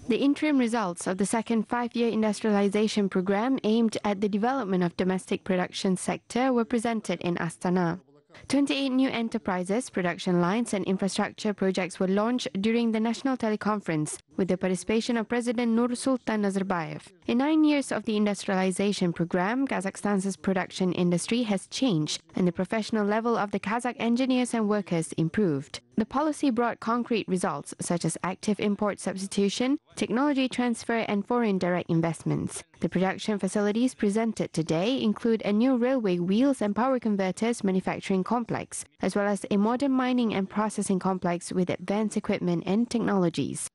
The interim results of the second five-year industrialization program aimed at the development of domestic production sector were presented in Astana. 28 new enterprises, production lines and infrastructure projects were launched during the national teleconference with the participation of President Nursultan Nazarbayev. In 9 years of the industrialization program, Kazakhstan's production industry has changed and the professional level of the Kazakh engineers and workers improved. The policy brought concrete results such as active import substitution, technology transfer and foreign direct investments. The production facilities presented today include a new railway wheels and power converters manufacturing complex, as well as a modern mining and processing complex with advanced equipment and technologies.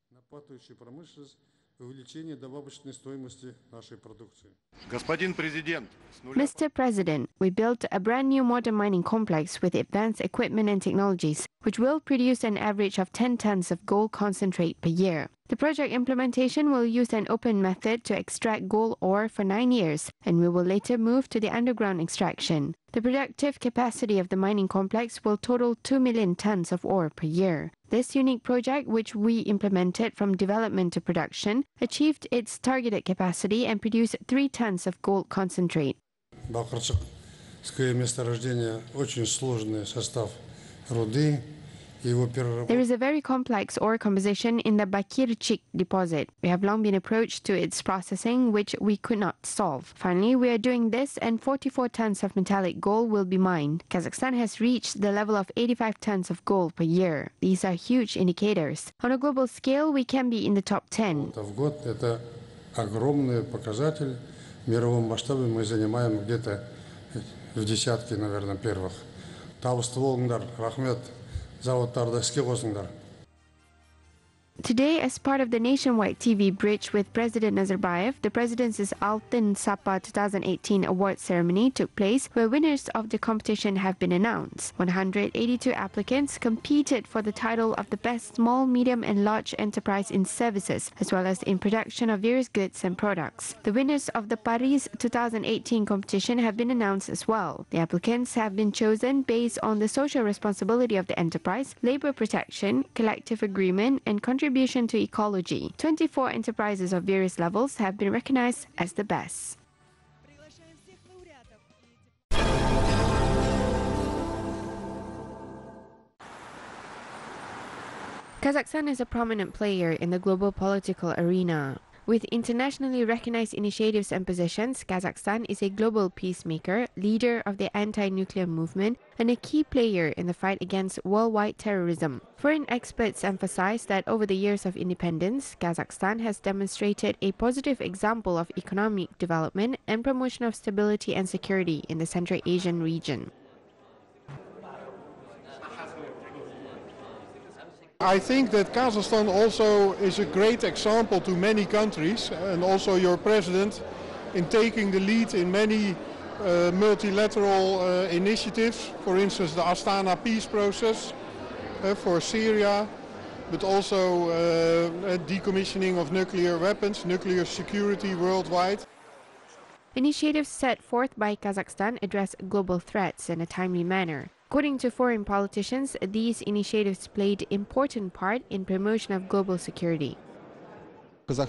Mr. President, we built a brand new modern mining complex with advanced equipment and technologies, which will produce an average of 10 tons of gold concentrate per year. The project implementation will use an open method to extract gold ore for 9 years, and we will later move to the underground extraction. The productive capacity of the mining complex will total 2 million tons of ore per year. This unique project, which we implemented from development to production, achieved its targeted capacity and produced 3 tons of gold concentrate. There is a very complex ore composition in the Bakirchik deposit. We have long been approached to its processing, which we could not solve. Finally, we are doing this and 44 tons of metallic gold will be mined. Kazakhstan has reached the level of 85 tons of gold per year. These are huge indicators. On a global scale, we can be in the top 10. Today, as part of the nationwide TV bridge with President Nazarbayev, the President's Altyn Sapa 2018 award ceremony took place, where winners of the competition have been announced. 182 applicants competed for the title of the best small, medium and large enterprise in services, as well as in production of various goods and products. The winners of the Paris 2018 competition have been announced as well. The applicants have been chosen based on the social responsibility of the enterprise, labor protection, collective agreement and contribution to ecology. 24 enterprises of various levels have been recognized as the best. Kazakhstan is a prominent player in the global political arena. With internationally recognized initiatives and positions, Kazakhstan is a global peacemaker, leader of the anti-nuclear movement, and a key player in the fight against worldwide terrorism. Foreign experts emphasize that over the years of independence, Kazakhstan has demonstrated a positive example of economic development and promotion of stability and security in the Central Asian region. I think that Kazakhstan also is a great example to many countries, and also your president, in taking the lead in many multilateral initiatives. For instance, the Astana peace process for Syria, but also decommissioning of nuclear weapons, nuclear security worldwide. Initiatives set forth by Kazakhstan address global threats in a timely manner. According to foreign politicians, these initiatives played an important part in promotion of global security. Over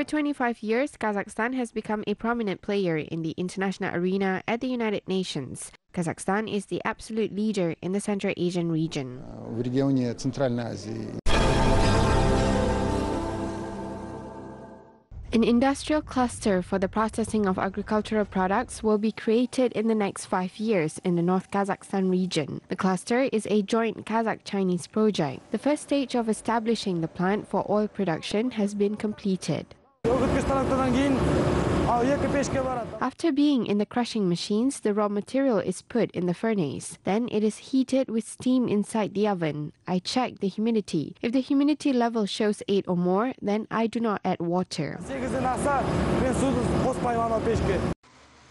25 years, Kazakhstan has become a prominent player in the international arena at the United Nations. Kazakhstan is the absolute leader in the Central Asian region. An industrial cluster for the processing of agricultural products will be created in the next 5 years in the North Kazakhstan region. The cluster is a joint Kazakh-Chinese project. The first stage of establishing the plant for oil production has been completed. After being in the crushing machines, the raw material is put in the furnace. Then it is heated with steam inside the oven. I check the humidity. If the humidity level shows 8 or more, then I do not add water.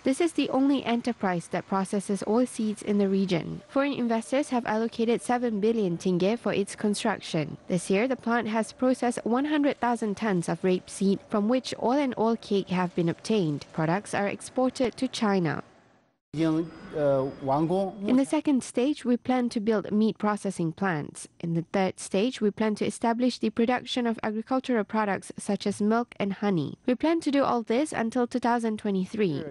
This is the only enterprise that processes oil seeds in the region. Foreign investors have allocated 7 billion tenge for its construction. This year, the plant has processed 100,000 tons of rapeseed, from which oil and oil cake have been obtained. Products are exported to China. In the second stage, we plan to build meat processing plants. In the third stage, we plan to establish the production of agricultural products such as milk and honey. We plan to do all this until 2023.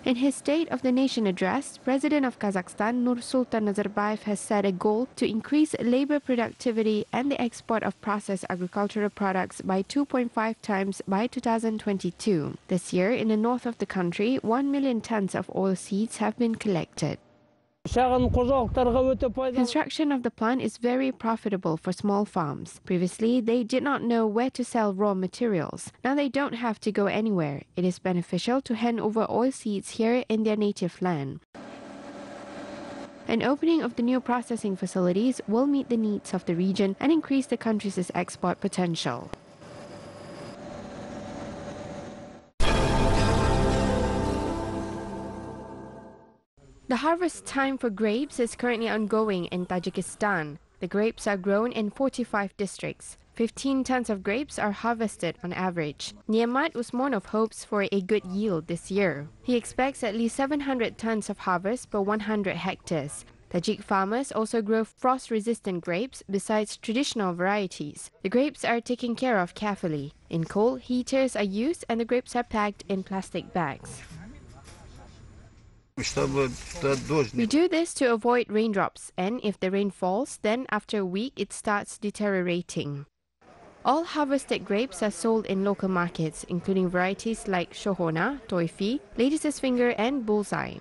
In his State of the Nation address, President of Kazakhstan Nursultan Nazarbayev has set a goal to increase labor productivity and the export of processed agricultural products by 2.5 times by 2022. This year, in the north of the country, 1 million tons of oilseeds have been collected. Construction of the plant is very profitable for small farms. Previously, they did not know where to sell raw materials. Now they don't have to go anywhere. It is beneficial to hand over oilseeds here in their native land. An opening of the new processing facilities will meet the needs of the region and increase the country's export potential. The harvest time for grapes is currently ongoing in Tajikistan. The grapes are grown in 45 districts. 15 tons of grapes are harvested on average. Niamat was one of hopes for a good yield this year. He expects at least 700 tons of harvest per 100 hectares. Tajik farmers also grow frost-resistant grapes besides traditional varieties. The grapes are taken care of carefully. In cold, heaters are used and the grapes are packed in plastic bags. We do this to avoid raindrops, and if the rain falls, then after a week it starts deteriorating. All harvested grapes are sold in local markets, including varieties like Shohona, Toifi, Lady's Finger and Bullseye.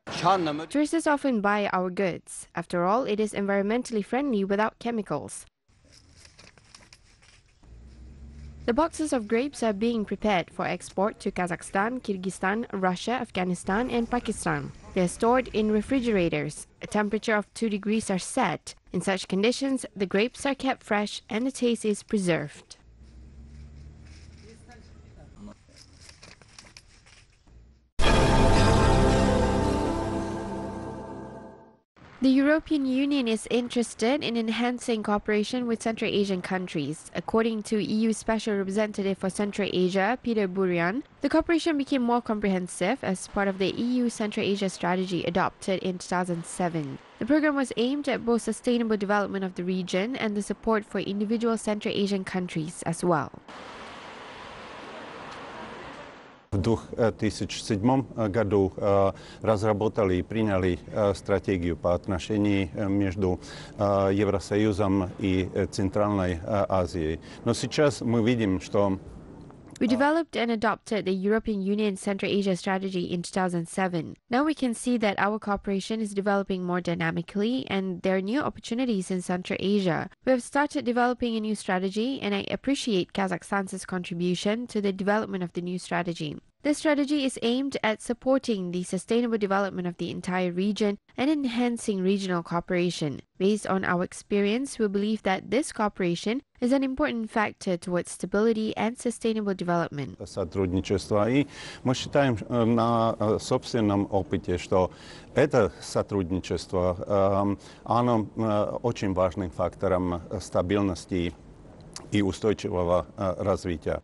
Tourists often buy our goods. After all, it is environmentally friendly without chemicals. The boxes of grapes are being prepared for export to Kazakhstan, Kyrgyzstan, Russia, Afghanistan and Pakistan. They are stored in refrigerators. A temperature of 2 degrees are set. In such conditions, the grapes are kept fresh and the taste is preserved. The European Union is interested in enhancing cooperation with Central Asian countries. According to EU Special Representative for Central Asia, Peter Burian, the cooperation became more comprehensive as part of the EU Central Asia strategy adopted in 2007. The program was aimed at both sustainable development of the region and the support for individual Central Asian countries as well. В 2007 году разработали и приняли стратегию по отношению между Евросоюзом и Центральной Азией. Но сейчас мы видим, что We developed and adopted the European Union Central Asia strategy in 2007. Now we can see that our cooperation is developing more dynamically and there are new opportunities in Central Asia. We have started developing a new strategy and I appreciate Kazakhstan's contribution to the development of the new strategy. This strategy is aimed at supporting the sustainable development of the entire region and enhancing regional cooperation. Based on our experience, we believe that this cooperation is an important factor towards stability and sustainable development. Сотрудничество. И мы считаем на собственном опыте, что это сотрудничество, оно очень важным фактором стабильности и устойчивого развития.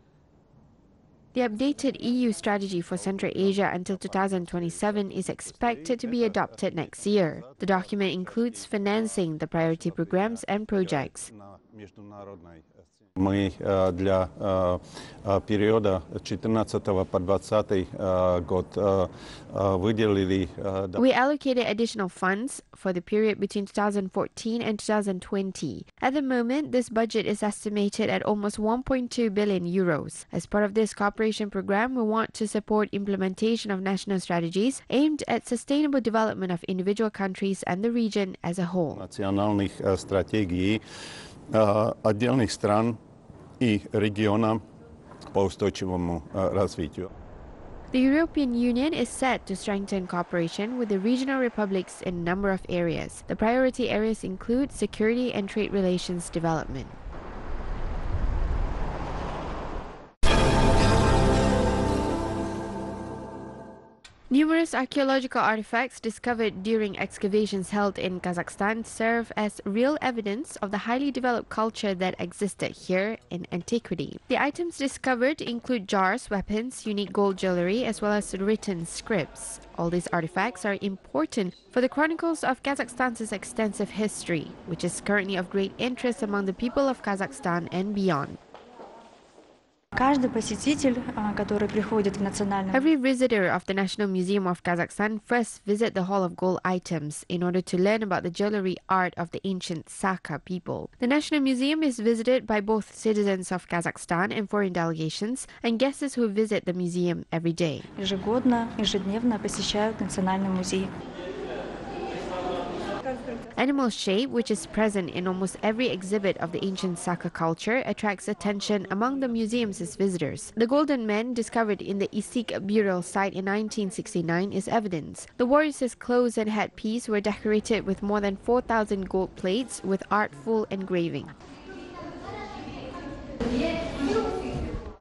The updated EU strategy for Central Asia until 2027 is expected to be adopted next year. The document includes financing the priority programs and projects. Мы для периода 2014 по 2020 год выделили. We allocated additional funds for the period between 2014 and 2020. At the moment, this budget is estimated at almost 1.2 billion euros. As part of this cooperation program, we want to support implementation of national strategies aimed at sustainable development of individual countries and the region as a whole. Национальных стратегий отдельных стран и региона по устойчивому развитию. The European Union is set to strengthen cooperation with the regional republics in a number of areas. The priority areas include security and trade relations development. Numerous archaeological artifacts discovered during excavations held in Kazakhstan serve as real evidence of the highly developed culture that existed here in antiquity. The items discovered include jars, weapons, unique gold jewelry, as well as written scripts. All these artifacts are important for the chronicles of Kazakhstan's extensive history, which is currently of great interest among the people of Kazakhstan and beyond. Каждый посетитель, который приходит в национальный Every visitor of the National Museum of Kazakhstan first visit the Hall of Gold items in order to learn about the jewelry art of the ancient Saka people. The National Museum is visited by both citizens of Kazakhstan and foreign delegations and guests who visit the museum every day. ежедневно посещают Национальный музей. Animal shape, which is present in almost every exhibit of the ancient Saka culture, attracts attention among the museum's visitors. The golden man discovered in the Isik burial site in 1969 is evidence. The warriors' clothes and headpiece were decorated with more than 4,000 gold plates with artful engraving.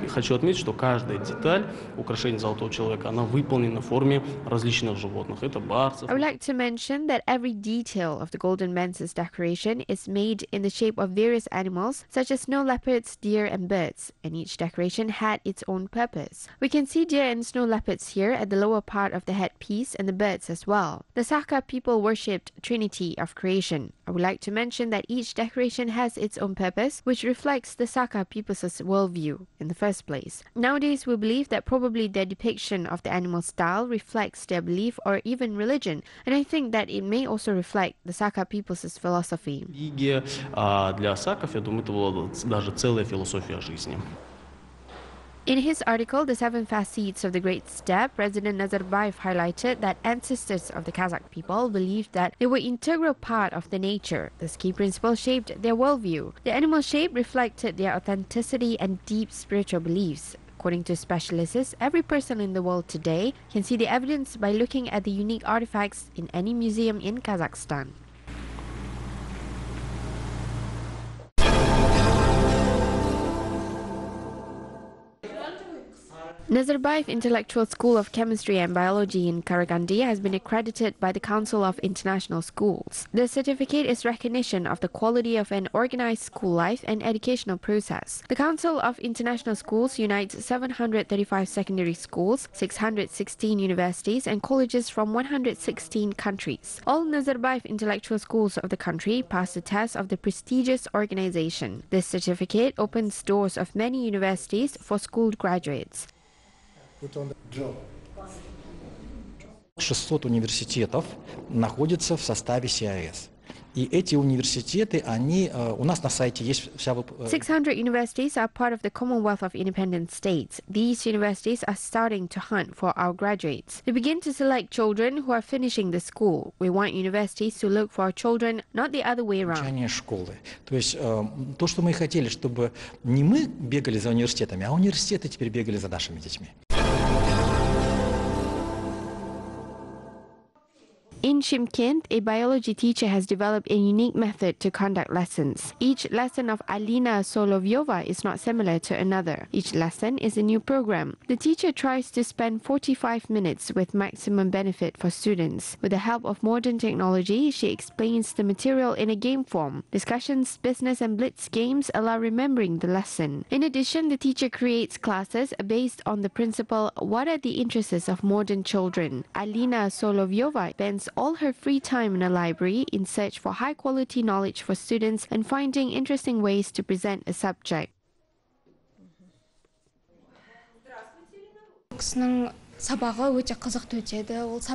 Хочу отметить, что каждая деталь украшения золотого человека, она выполнена в форме различных животных. Это барсов. I would like to mention that every detail of the golden man's decoration is made in the shape of various animals, such as snow leopards, deer, and birds, and each decoration had its own purpose. We can see deer and snow leopards here at the lower part of the headpiece and the birds as well. The Saka people worshipped Trinity of creation. I would like to mention that each decoration has its own purpose, which reflects the Saka people's worldview in the first place. Nowadays, we believe that probably their depiction of the animal style reflects their belief or even religion, and I think that it may also reflect the Saka people's philosophy. Для саков, я думаю, это была даже целая философия жизни. In his article, The Seven Facets of the Great Step, President Nazarbayev highlighted that ancestors of the Kazakh people believed that they were an integral part of the nature. This key principle shaped their worldview. The animal shape reflected their authenticity and deep spiritual beliefs. According to specialists, every person in the world today can see the evidence by looking at the unique artifacts in any museum in Kazakhstan. Nazarbayev Intellectual School of Chemistry and Biology in Karaganda has been accredited by the Council of International Schools. The certificate is recognition of the quality of an organized school life and educational process. The Council of International Schools unites 735 secondary schools, 616 universities and colleges from 116 countries. All Nazarbayev Intellectual Schools of the country pass the test of the prestigious organization. This certificate opens doors of many universities for school graduates. 600 университетов находятся в составе СИАЭС. И эти университеты, они у нас на сайте есть вся... 600 universities are part of the Commonwealth of Independent States. These universities are starting to hunt for our graduates. They begin to select children who are finishing the school. We want universities to look for our children, not the other way around. Школы. То есть то, что мы хотели, чтобы не мы бегали за университетами, а университеты теперь бегали за нашими детьми. In Shymkent, a biology teacher has developed a unique method to conduct lessons. Each lesson of Alina Solovyova is not similar to another. Each lesson is a new program. The teacher tries to spend 45 minutes with maximum benefit for students. With the help of modern technology, she explains the material in a game form. Discussions, business and blitz games allow remembering the lesson. In addition, the teacher creates classes based on the principle, what are the interests of modern children? Alina Solovyova spends all her free time in a library in search for high-quality knowledge for students and finding interesting ways to present a subject.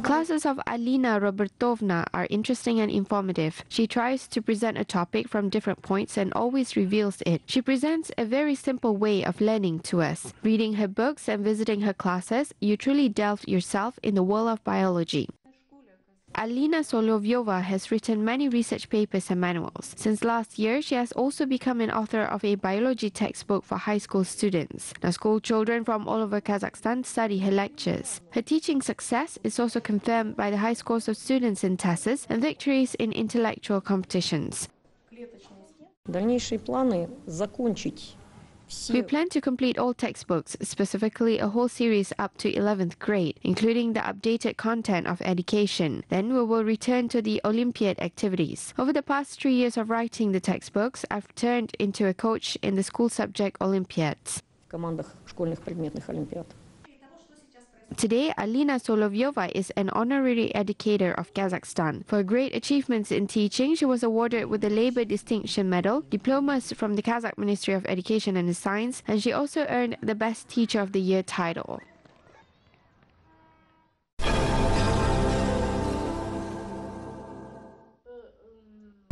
Classes of Alina Robertovna are interesting and informative. She tries to present a topic from different points and always reveals it. She presents a very simple way of learning to us. Reading her books and visiting her classes, you truly delve yourself in the world of biology. Alina Solovyova has written many research papers and manuals. Since last year, she has also become an author of a biology textbook for high school students. Now, school children from all over Kazakhstan study her lectures. Her teaching success is also confirmed by the high scores of students in tests and victories in intellectual competitions. Дальнейшие планы закончить We plan to complete all textbooks, specifically a whole series up to 11th grade, including the updated content of education. Then we will return to the Olympiad activities. Over the past 3 years of writing the textbooks, I've turned into a coach in the school subject Olympiads. Today, Alina Solovyova is an honorary educator of Kazakhstan. For great achievements in teaching, she was awarded with the Labor Distinction Medal, diplomas from the Kazakh Ministry of Education and Science, and she also earned the Best Teacher of the Year title.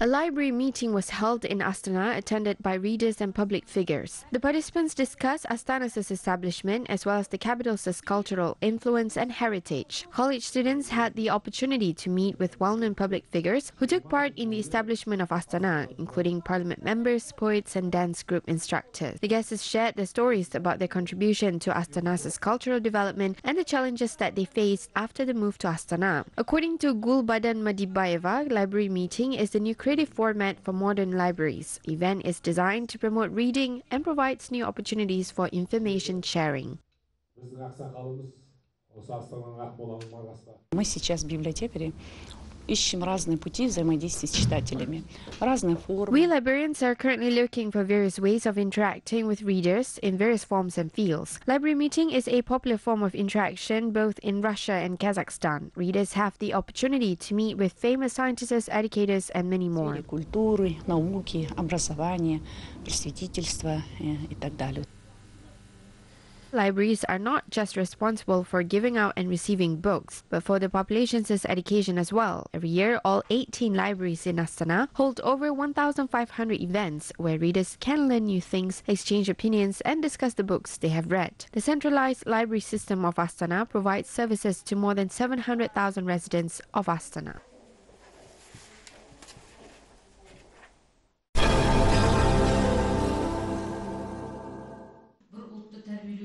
A library meeting was held in Astana, attended by readers and public figures. The participants discussed Astana's establishment as well as the capital's cultural influence and heritage. College students had the opportunity to meet with well-known public figures who took part in the establishment of Astana, including parliament members, poets, and dance group instructors. The guests shared their stories about their contribution to Astana's cultural development and the challenges that they faced after the move to Astana. According to Gulbadan Madibayeva, library meeting is the new creative format for modern libraries. The event is designed to promote reading and provides new opportunities for information sharing. Мы сейчас библиотекари ищем разные пути взаимодействия с читателями, разные формы. We librarians are currently looking for various ways of interacting with readers in various forms and fields. Library meeting is a popular form of interaction both in Russia and Kazakhstan. Readers have the opportunity to meet with famous scientists, educators, and many more. Культуры, науки, образования, просветительства и так далее. Libraries are not just responsible for giving out and receiving books, but for the population's education as well. Every year, all 18 libraries in Astana hold over 1,500 events where readers can learn new things, exchange opinions, and discuss the books they have read. The centralized library system of Astana provides services to more than 700,000 residents of Astana.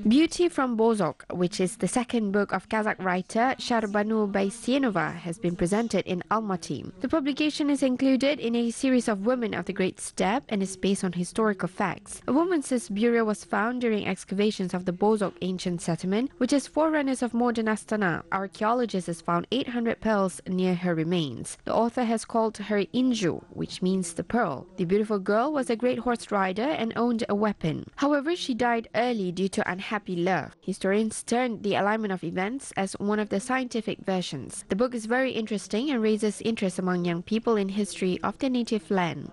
Beauty from Bozok, which is the second book of Kazakh writer Sharbanu Baysenova, has been presented in Almaty. The publication is included in a series of Women of the Great Steppe and is based on historical facts. A woman's bureau was found during excavations of the Bozok ancient settlement, which is forerunners of modern Astana. Archaeologists found 800 pearls near her remains. The author has called her Inju, which means the pearl. The beautiful girl was a great horse rider and owned a weapon. However, she died early due to unhappy love. Historians termed the alignment of events as one of the scientific versions. The book is very interesting and raises interest among young people in history of their native land.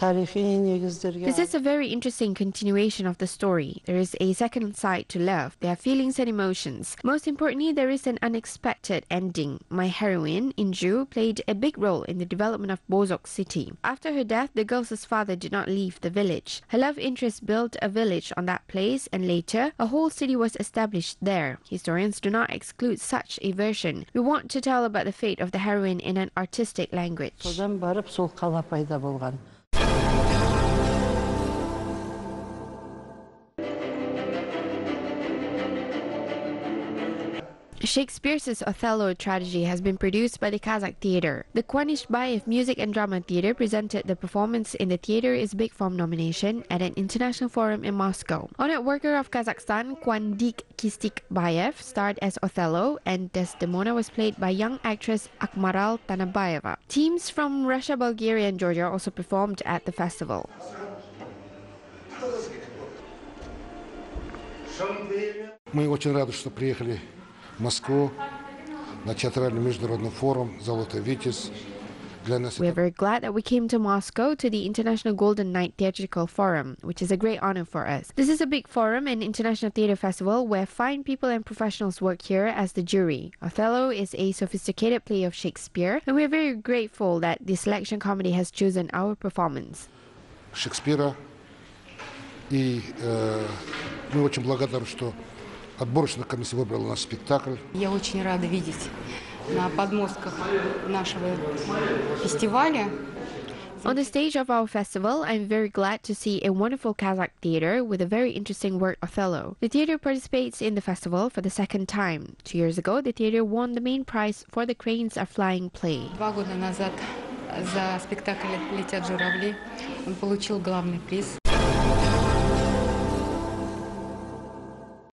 This is a very interesting continuation of the story. There is a second side to love. There are feelings and emotions. Most importantly, there is an unexpected ending. My heroine, Inju, played a big role in the development of Bozok city. After her death, the girl's father did not leave the village. Her love interest built a village on that place, and later, a whole city was established there. Historians do not exclude such a version. We want to tell about the fate of the heroine in an artistic language. Shakespeare's Othello tragedy has been produced by the Kazakh Theatre. The Kwanishbayev Music and Drama Theatre presented the performance in the Theatre is Big Form nomination at an international forum in Moscow. Honored worker of Kazakhstan, Kwandik Kistikbayev starred as Othello, and Desdemona was played by young actress Akmaral Tanabayeva. Teams from Russia, Bulgaria, and Georgia also performed at the festival. Мы очень рады, что приехали в Москву на театральный международный форум «Золотой Витязь». We are very glad that we came to Moscow to the International Golden Knight Theatrical Forum, which is a great honor for us. This is a big forum and international theater festival where fine people and professionals work here as the jury. Othello is a sophisticated play of Shakespeare, and we are very grateful that the selection committee has chosen our performance. Шекспира, и мы очень благодарны, что отборочная комиссия выбрала наш спектакль. Я очень рада видеть на подмостках нашего фестиваля On the stage of our festival, I'm very glad to see a wonderful Kazakh theater with a very interesting work Othello. The theater participates in the festival for the second time. 2 years ago, the theater won the main prize for the Cranes Are Flying play. 2 года назад за спектакль «Летят журавли» он получил главный приз.